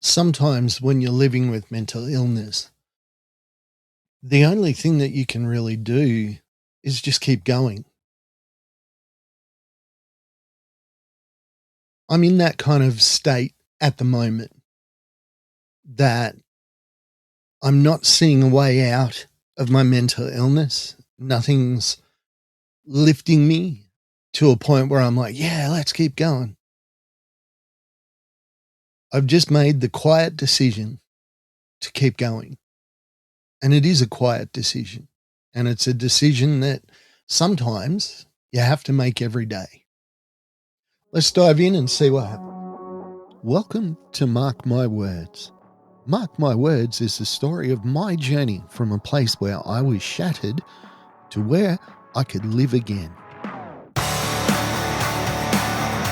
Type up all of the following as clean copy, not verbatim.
Sometimes when you're living with mental illness, the only thing that you can really do is just keep going. I'm in that kind of state at the moment that I'm not seeing a way out of my mental illness. Nothing's lifting me to a point where I'm like, yeah, let's keep going. I've just made the quiet decision to keep going. And it is a quiet decision. And it's a decision that sometimes you have to make every day. Let's dive in and see what happens. Welcome to Mark My Words. Mark My Words is the story of my journey from a place where I was shattered to where I could live again.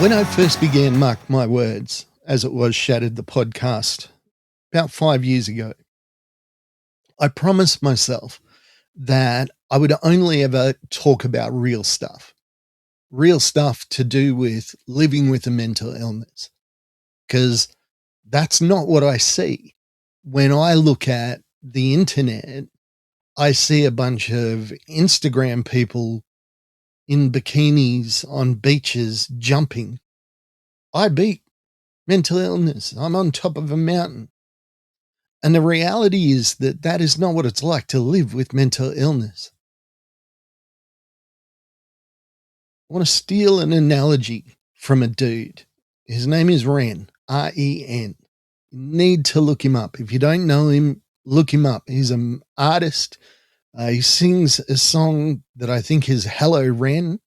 When I first began Mark My Words, as it was Shattered the podcast, about 5 years ago, I promised myself that I would only ever talk about real stuff to do with living with a mental illness, because that's not what I see. When I look at the internet, I see a bunch of Instagram people in bikinis on beaches jumping. I beat mental illness. I'm on top of a mountain. And the reality is that that is not what it's like to live with mental illness. I want to steal an analogy from a dude. His name is Ren, R-E-N. You need to look him up. If you don't know him, look him up. He's an artist. He sings a song that I think is Hello Ren,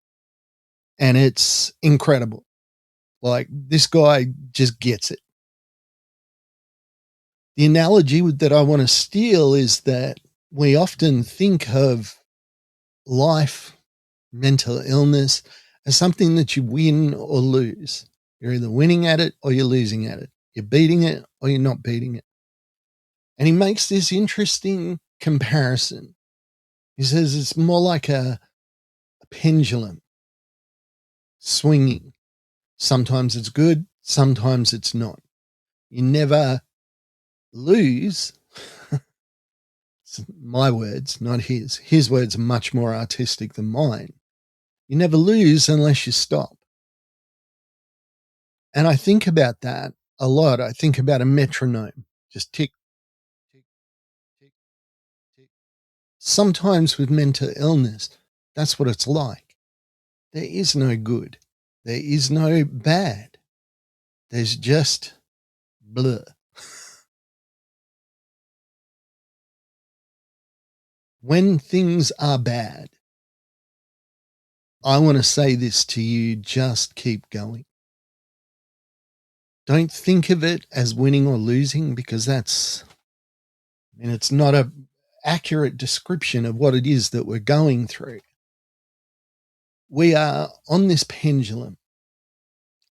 and it's incredible. Like, this guy just gets it. The analogy that I want to steal is that we often think of life, mental illness, as something that you win or lose. You're either winning at it or you're losing at it. You're beating it or you're not beating it. And he makes this interesting comparison. He says it's more like a pendulum swinging. Sometimes it's good, sometimes it's not. You never lose. It's my words, not his. His words are much more artistic than mine. You never lose unless you stop. And I think about that a lot. I think about a metronome, just tick, tick, tick, tick. Sometimes with mental illness, that's what it's like. There is no good. There is no bad. There's just blur. When things are bad, I want to say this to you, just keep going. Don't think of it as winning or losing, because it's not an accurate description of what it is that we're going through. We are on this pendulum.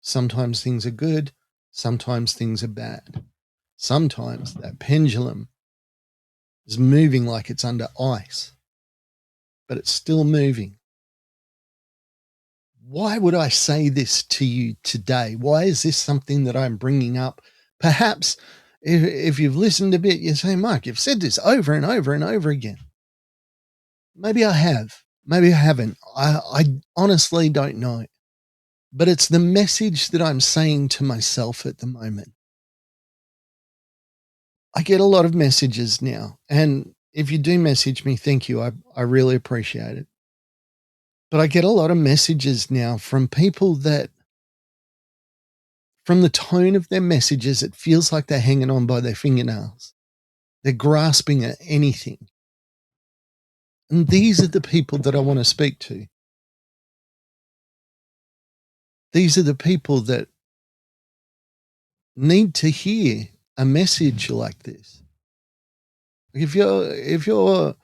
Sometimes things are good, sometimes things are bad. Sometimes that pendulum is moving like it's under ice, but it's still moving. Why would I say this to you today? Why is this something that I'm bringing up? Perhaps if you've listened a bit, you say, Mark, you've said this over and over and over again. Maybe I have. Maybe I haven't. I honestly don't know. But it's the message that I'm saying to myself at the moment. I get a lot of messages now. And if you do message me, thank you. I really appreciate it. But I get a lot of messages now from people that, from the tone of their messages, it feels like they're hanging on by their fingernails. They're grasping at anything. And these are the people that I want to speak to. These are the people that need to hear a message like this. If you're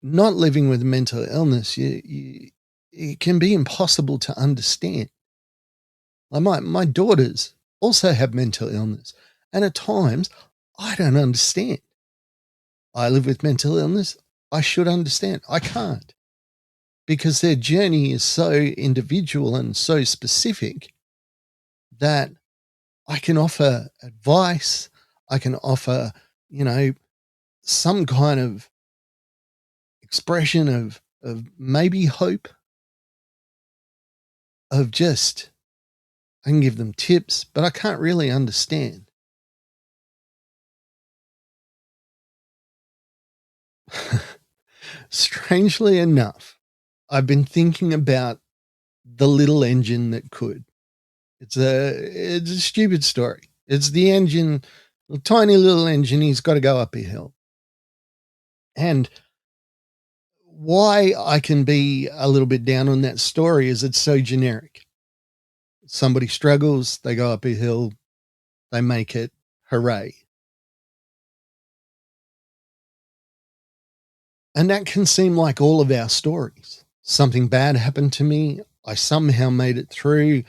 not living with mental illness, it can be impossible to understand. Like my daughters also have mental illness, and at times I don't understand. I live with mental illness. I should understand. I can't, because their journey is so individual and so specific that I can offer advice. I can offer, you know, some kind of expression of maybe hope, of just I can give them tips, but I can't really understand. Strangely enough, I've been thinking about the little engine that could. It's a stupid story. It's the engine, a tiny little engine. He's got to go up a hill. And why I can be a little bit down on that story is it's so generic. Somebody struggles, they go up a hill, they make it, hooray. And that can seem like all of our stories. Something bad happened to me, I somehow made it through.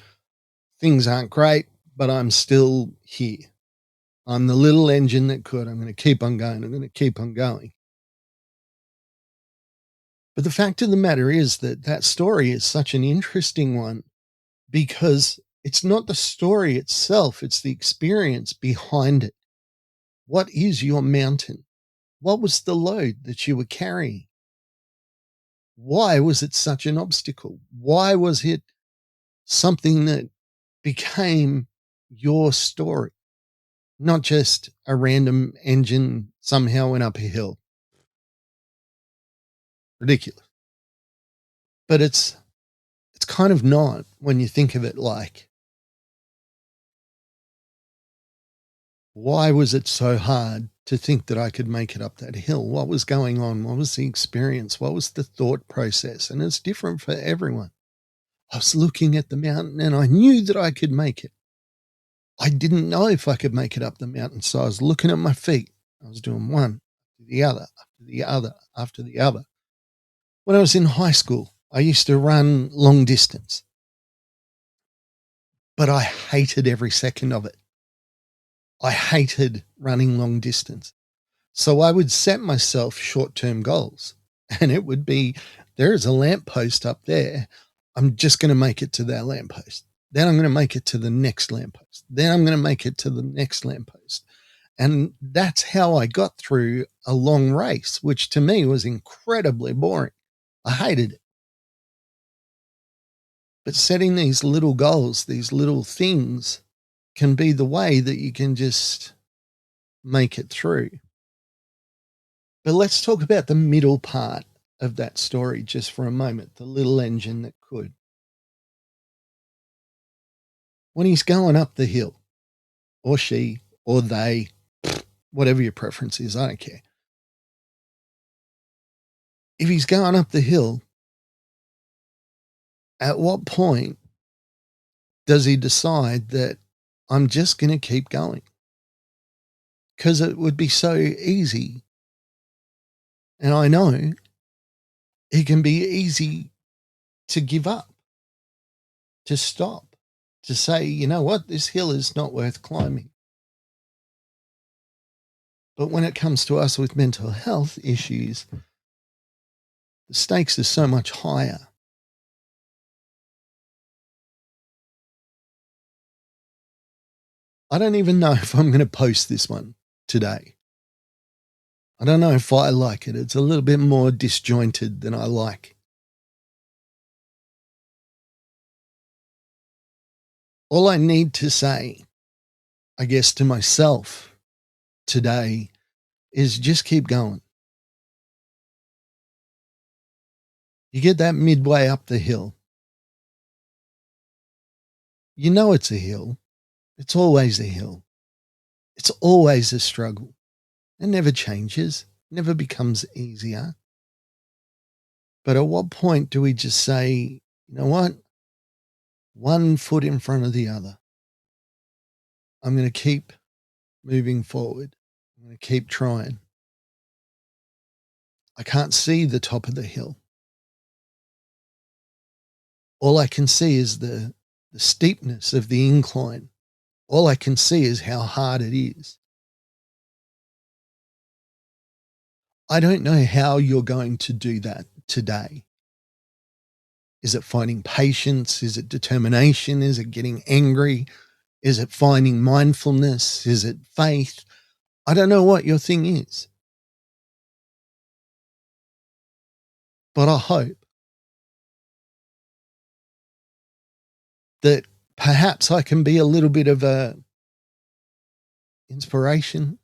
Things aren't great, but I'm still here. I'm the little engine that could. I'm going to keep on going. I'm going to keep on going. But the fact of the matter is that that story is such an interesting one because it's not the story itself, it's the experience behind it. What is your mountain? What was the load that you were carrying? Why was it such an obstacle? Why was it something that became your story? Not just a random engine somehow went up a hill. Ridiculous. But it's kind of not when you think of it like, why was it so hard to think that I could make it up that hill? What was going on? What was the experience? What was the thought process? And it's different for everyone. I was looking at the mountain and I knew that I could make it. I didn't know if I could make it up the mountain. So I was looking at my feet. I was doing one after the other, after the other, after the other. When I was in high school, I used to run long distance, but I hated every second of it. I hated running long distance. So I would set myself short-term goals, and it would be, there is a lamppost up there. I'm just going to make it to that lamppost. Then I'm going to make it to the next lamppost. Then I'm going to make it to the next lamppost. And that's how I got through a long race, which to me was incredibly boring. I hated it. But setting these little goals, these little things, can be the way that you can just make it through. But let's talk about the middle part of that story just for a moment, the little engine that could. When he's going up the hill, or she, or they, whatever your preference is, I don't care. If he's going up the hill, at what point does he decide that I'm just going to keep going? Because it would be so easy. And I know it can be easy to give up, to stop, to say, you know what, this hill is not worth climbing. But when it comes to us with mental health issues, the stakes are so much higher. I don't even know if I'm going to post this one today. I don't know if I like it. It's a little bit more disjointed than I like. All I need to say, I guess, to myself today is just keep going. You get that midway up the hill. You know it's a hill. It's always a hill. It's always a struggle. It never changes, never becomes easier. But at what point do we just say, you know what? One foot in front of the other. I'm going to keep moving forward. I'm going to keep trying. I can't see the top of the hill. All I can see is the steepness of the incline. All I can see is how hard it is. I don't know how you're going to do that today. Is it finding patience? Is it determination? Is it getting angry? Is it finding mindfulness? Is it faith? I don't know what your thing is, but I hope that perhaps I can be a little bit of a inspiration,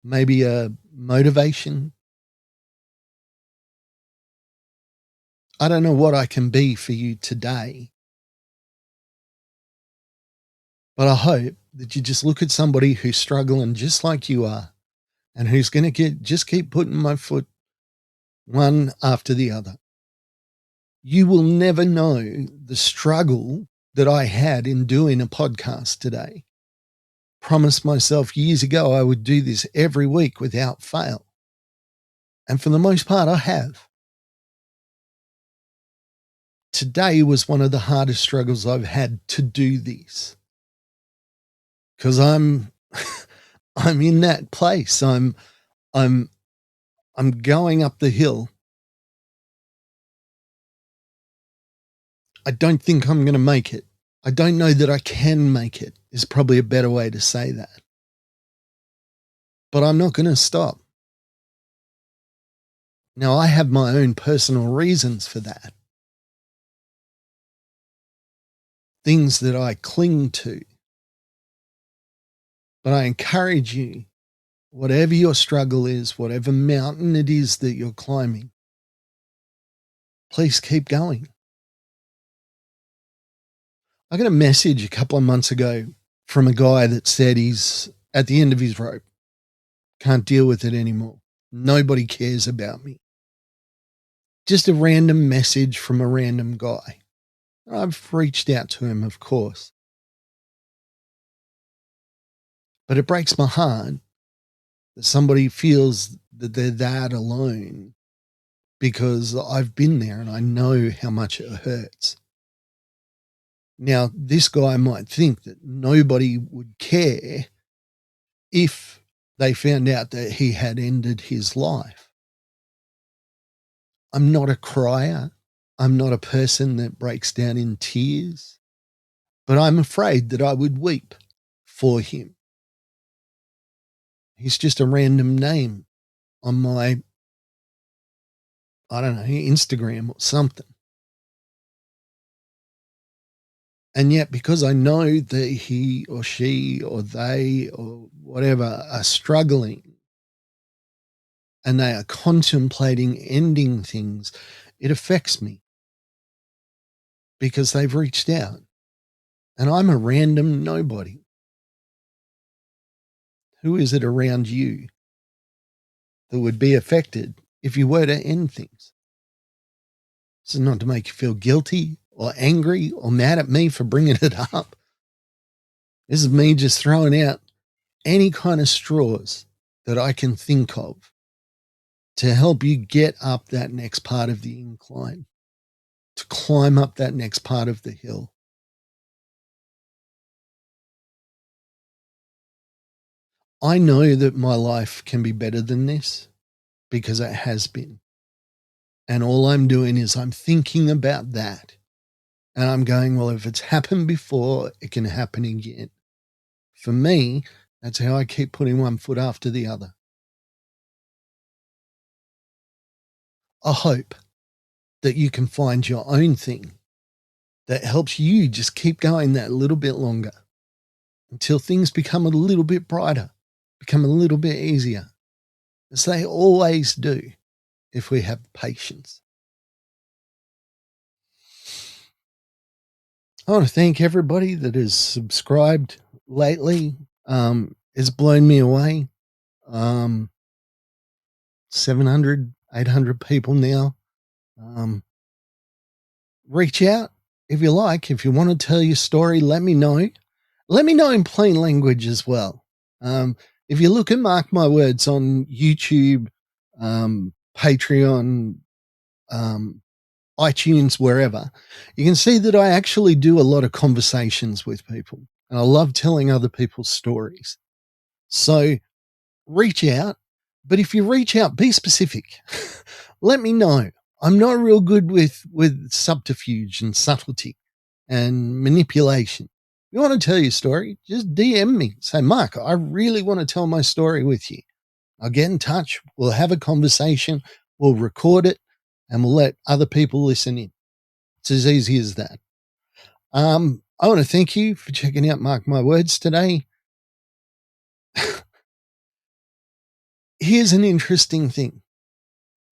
maybe a motivation. I don't know what I can be for you today, but I hope that you just look at somebody who's struggling just like you are and who's going to just keep putting my foot one after the other. You will never know the struggle that I had in doing a podcast today. Promised myself years ago I would do this every week without fail. And for the most part, I have. Today was one of the hardest struggles I've had to do this because I'm I'm in that place. I'm going up the hill. I don't think I'm going to make it. I don't know that I can make it, is probably a better way to say that. But I'm not going to stop. Now, I have my own personal reasons for that. Things that I cling to. But I encourage you, whatever your struggle is, whatever mountain it is that you're climbing, please keep going. I got a message a couple of months ago from a guy that said he's at the end of his rope. Can't deal with it anymore. Nobody cares about me. Just a random message from a random guy. I've reached out to him, of course. But it breaks my heart that somebody feels that they're that alone because I've been there and I know how much it hurts. Now, this guy might think that nobody would care if they found out that he had ended his life. I'm not a crier. I'm not a person that breaks down in tears, but I'm afraid that I would weep for him. He's just a random name on my, I don't know, Instagram or something. And yet, because I know that he or she or they or whatever are struggling and they are contemplating ending things, it affects me because they've reached out and I'm a random nobody. Who is it around you that would be affected if you were to end things? This is not to make you feel guilty or angry or mad at me for bringing it up. This is me just throwing out any kind of straws that I can think of to help you get up that next part of the incline, to climb up that next part of the hill. I know that my life can be better than this because it has been. And all I'm doing is I'm thinking about that. And I'm going, well, if it's happened before, it can happen again. For me, that's how I keep putting one foot after the other. I hope that you can find your own thing that helps you just keep going that little bit longer until things become a little bit brighter, become a little bit easier, as they always do if we have patience. I want to thank everybody that has subscribed lately. It's blown me away. 700, 800 people now. Reach out if you like. If you want to tell your story, let me know. Let me know in plain language as well. If you look at Mark My Words on YouTube, Patreon, iTunes, wherever, you can see that I actually do a lot of conversations with people. And I love telling other people's stories. So reach out. But if you reach out, be specific. Let me know. I'm not real good with subterfuge and subtlety. and manipulation. You want to tell your story? Just DM me. Say, Mark, I really want to tell my story with you. I'll get in touch. We'll have a conversation. We'll record it and we'll let other people listen in. It's as easy as that. I want to thank you for checking out Mark My Words today. Here's an interesting thing.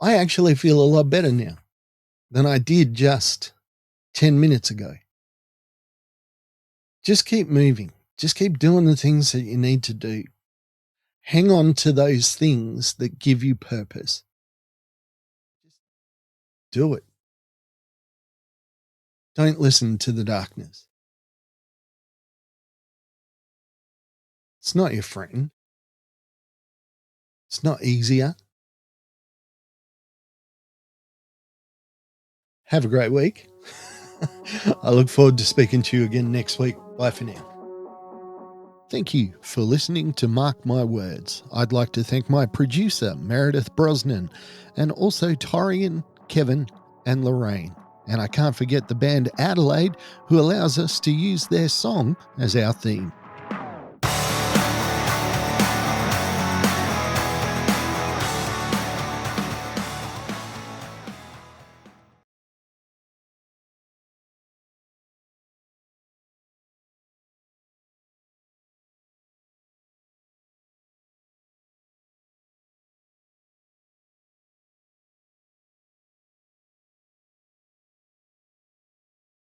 I actually feel a lot better now than I did just 10 minutes ago. Just keep moving. Just keep doing the things that you need to do. Hang on to those things that give you purpose. Just do it. Don't listen to the darkness. It's not your friend. It's not easier. Have a great week. I look forward to speaking to you again next week. Bye for now. Thank you for listening to Mark My Words. I'd like to thank my producer, Meredith Brosnan, and also Torian, Kevin, and Lorraine. And I can't forget the band Adelaide, who allows us to use their song as our theme.